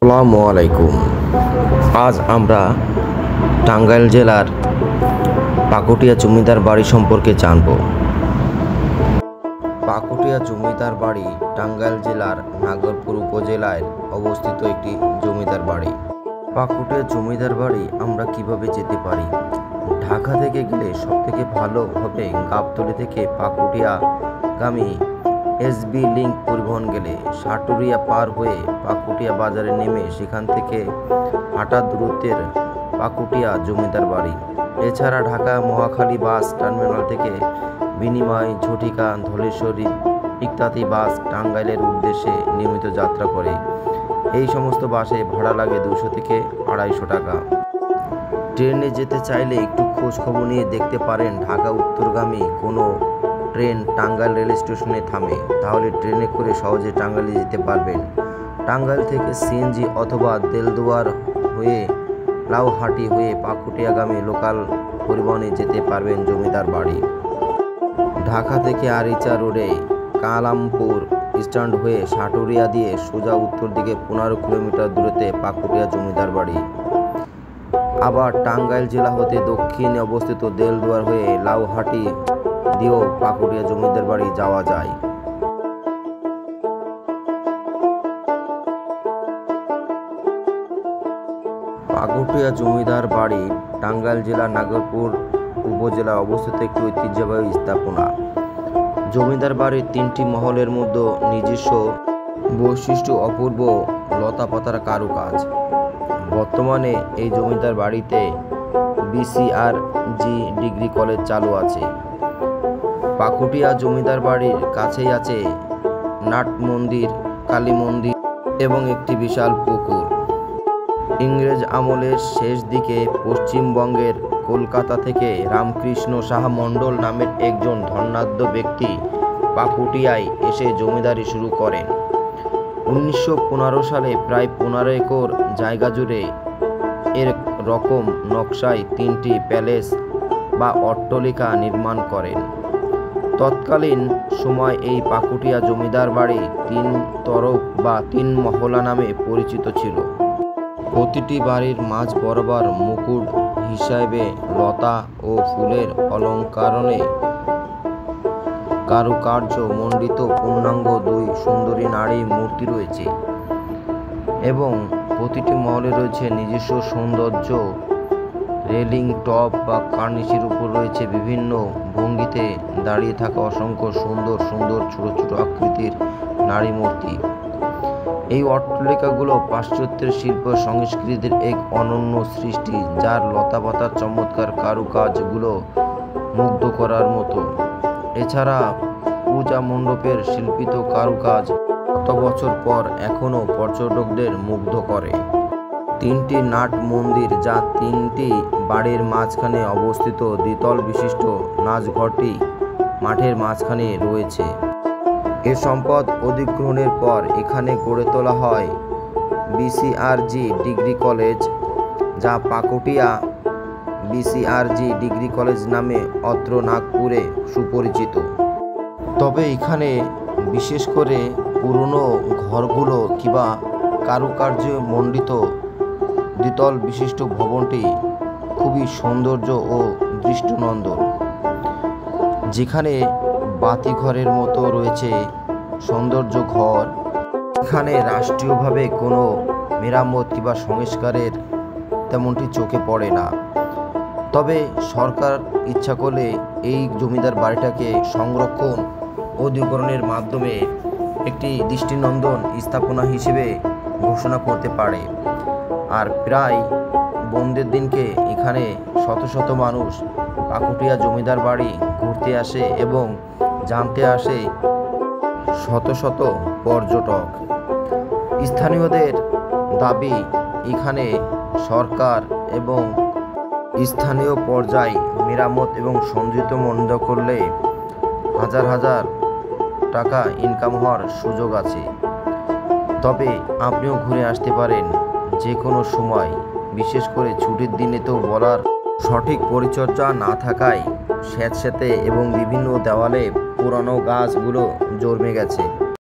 আসসালামু আলাইকুম। আজ আমরা টাঙ্গাইল জেলার পাকুটিয়া জমিদার বাড়ি সম্পর্কে জানব। পাকুটিয়া জমিদার বাড়ি টাঙ্গাইল জেলার নাগরপুর উপজেলায় অবস্থিত একটি জমিদার বাড়ি। পাকুটিয়া জমিদার বাড়ি আমরা কিভাবে যেতে পারি? ঢাকা থেকে গেলে সবথেকে ভালো হবে গাবতলী থেকে পাকুটিয়া গামী এসবি লিংক পরিবহন গেলে সাটুরিয়া পার হয়ে পাকুটিয়া বাজারে নেমে সেখান থেকে হাঁটা দূরত্বের পাকুটিয়া জমিদার বাড়ি। এছাড়া ঢাকা মহাখালী বাস টার্মিনাল থেকে বিনিময়, ঝটিকা, ধলেশ্বরী ইত্যাদি বাস টাঙ্গাইলের উদ্দেশ্যে নিয়মিত যাত্রা করে। এই সমস্ত বাসে ভাড়া লাগে 200 থেকে 250 টাকা। ট্রেনে যেতে চাইলে একটু খোঁজ খবর নিয়ে দেখতে পারেন ঢাকা উত্তরগামী কোনো ট্রেন টাঙ্গাইল রেল স্টেশনে থামে, তাহলে ট্রেনে করে সহজে টাঙ্গাইলে যেতে পারবেন। টাঙ্গাইল থেকে সিএনজি অথবা দেলদুয়ার হয়ে লাউহাটি হয়ে পাকুটিয়াগামী লোকাল পরিবহনে যেতে পারবেন জমিদার বাড়ি। ঢাকা থেকে আরিচা রোডে কালামপুর স্ট্যান্ড হয়ে সাটুরিয়া দিয়ে সোজা উত্তর দিকে 15 কিলোমিটার দূরত্বে পাকুটিয়া জমিদার বাড়ি। আবার টাঙ্গাইল জেলা হতে দক্ষিণে অবস্থিত দেলদুয়ার হয়ে লাউহাটি দিয়েও পাকুটিয়া জমিদার বাড়ি যাওয়া যায়। পাকুটিয়া জমিদার বাড়ি টাঙ্গাইল জেলার নাগরপুর উপজেলায় অবস্থিত একটি ঐতিহ্যবাহী স্থাপনা। জমিদার বাড়ির 3টি মহলের মধ্যে নিজস্ব বৈশিষ্ট্য অপূর্ব লতাপাতার কারুকাজ। বর্তমানে এই জমিদার বাড়িতে BCRG ডিগ্রি কলেজ চালু আছে। পাকুটিয়া জমিদার বাড়ির কাছেই আছে নাট মন্দির, কালী মন্দির এবং একটি বিশাল পুকুর। ইংরেজ আমলের শেষ দিকে পশ্চিমবঙ্গের কলকাতা থেকে রামকৃষ্ণ সাহা মণ্ডল নামের একজন ধনাঢ্য ব্যক্তি পাকুটিয়ায় এসে জমিদারি শুরু করেন। 1915 সালে প্রায় 15 একর জায়গা জুড়ে এর রকম নকশায় 3টি প্যালেস বা অট্টালিকা নির্মাণ করেন। তৎকালীন সময় এই পাকুটিয়া জমিদার বাড়ি 3 তরফ বা 3 মহলা নামে পরিচিত ছিল। প্রতিটি বাড়ির মাঝ বরাবর মুকুট হিসাবে লতা ও ফুলের অলঙ্কারে কারুকার্য মণ্ডিত পূর্ণাঙ্গ 2 সুন্দরী নারী মূর্তি রয়েছে এবং প্রতিটি মহলে রয়েছে নিজস্ব সৌন্দর্য রেলিং, টপ বা কার্নিশের উপর রয়েছে বিভিন্ন ভঙ্গিতে দাঁড়িয়ে থাকা অসংখ্য সুন্দর সুন্দর ছোট ছোট আকৃতির নারী মূর্তি। এই অট্টালিকাগুলো পাশ্চাত্যের শিল্প সংস্কৃতির এক অনন্য সৃষ্টি, যার লতাপাতার চমৎকার কারুকাজগুলো মুগ্ধ করার মতো। এছাড়া পূজা মণ্ডপের শিল্পিত কারুকাজ কত বছর পর এখনও পর্যটকদের মুগ্ধ করে। 3টি নাট মন্দির, যা 3টি বাড়ির মাঝখানে অবস্থিত দ্বিতল বিশিষ্ট নাচঘরটি মাঠের মাঝখানে রয়েছে। এ সম্পদ অধিগ্রহণের পর এখানে গড়ে তোলা হয় BCRG ডিগ্রি কলেজ, যা পাকুটিয়া BCRG ডিগ্রি কলেজ নামে অত্র নাগপুরে সুপরিচিত। তবে এখানে বিশেষ করে পুরনো ঘরগুলো কিংবা কারুকার্য মণ্ডিত দ্বিতল বিশিষ্ট ভবনটি খুবই সৌন্দর্য ও দৃষ্টিনন্দন, যেখানে বাতিঘরের মতো রয়েছে সৌন্দর্য ঘর। এখানে রাষ্ট্রীয়ভাবে কোনো মেরামত কিংবা সংস্কারের তেমনটি চোখে পড়ে না। তবে সরকার ইচ্ছা করলে এই জমিদার বাড়িটাকে সংরক্ষণ অধিগ্রহণের মাধ্যমে একটি দৃষ্টিনন্দন স্থাপনা হিসেবে ঘোষণা করতে পারে। আর প্রায় বন্ধের দিনকে এখানে শত শত মানুষ পাকুটিয়া জমিদার বাড়ি ঘুরতে আসে এবং জানতে আসে শত শত পর্যটক। স্থানীয়দের দাবি, এখানে সরকার এবং স্থানীয় পর্যায়ে মেরামত এবং সৌন্দর্যমণ্ডিত করলে হাজার হাজার টাকা ইনকাম হওয়ার সুযোগ আছে। তবে আপনিও ঘুরে আসতে পারেন যে কোনো সময়, বিশেষ করে ছুটির দিনে তো বলার। সঠিক পরিচর্যা না থাকায় স্যাঁতস্যাঁতে এবং বিভিন্ন দেওয়ালে পুরানো গাছগুলো জন্মে গেছে।